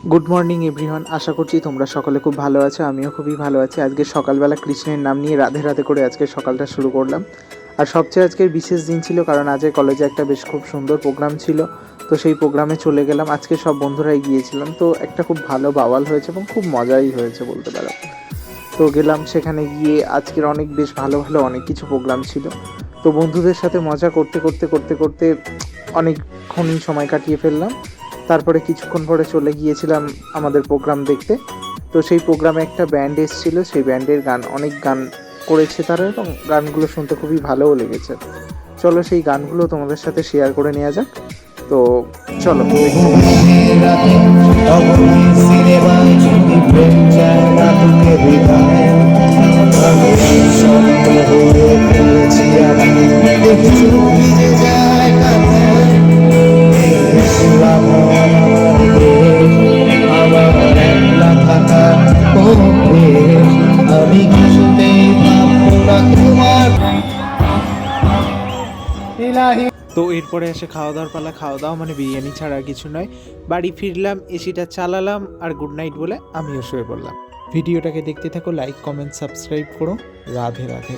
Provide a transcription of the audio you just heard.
Good morning everyone, আশা করছি তোমরা সকলে খুব ভালো আছো। আমিও খুবই ভালো আছি। আজকে সকালবেলা কৃষ্ণের নাম নিয়ে রাধে রাধে করে আজকে সকালটা শুরু করলাম। আর সবচেয়ে আজকের বিশেষ দিন ছিল, কারণ আজকে কলেজে একটা বেশ খুব সুন্দর প্রোগ্রাম ছিল। তো সেই প্রোগ্রামে চলে গেলাম। আজকে সব বন্ধুরাই গিয়েছিলাম, তো একটা খুব ভালো বাওয়াল হয়েছে এবং খুব মজাই হয়েছে বলতে পারো। তো গেলাম সেখানে গিয়ে, আজকের অনেক বেশ ভালো ভালো অনেক কিছু প্রোগ্রাম ছিল। তো বন্ধুদের সাথে মজা করতে করতে করতে করতে অনেকক্ষণই সময় কাটিয়ে ফেললাম। তারপরে কিছুক্ষণ পরে চলে গিয়েছিলাম আমাদের প্রোগ্রাম দেখতে। তো সেই প্রোগ্রামে একটা ব্যান্ড এসেছিল, সেই ব্যান্ডের অনেক গান করেছে তারা, এবং গানগুলো শুনতে খুবই ভালোও লেগেছে। চলো সেই গানগুলো তোমাদের সাথে শেয়ার করে নেওয়া যাক। তো চলো দেখতে তো এরপরে এসে খাওয়া দাওয়ার পালা। খাওয়া দাওয়া মানে বিরিয়ানি ছাড়া আর কিছু নয়। বাড়ি ফিরলাম, এসিটা চালালাম, আর গুড নাইট বলে আমিও শুয়ে পড়লাম। ভিডিওটাকে দেখতে থাকো, লাইক কমেন্ট সাবস্ক্রাইব করো। রাধে রাধে।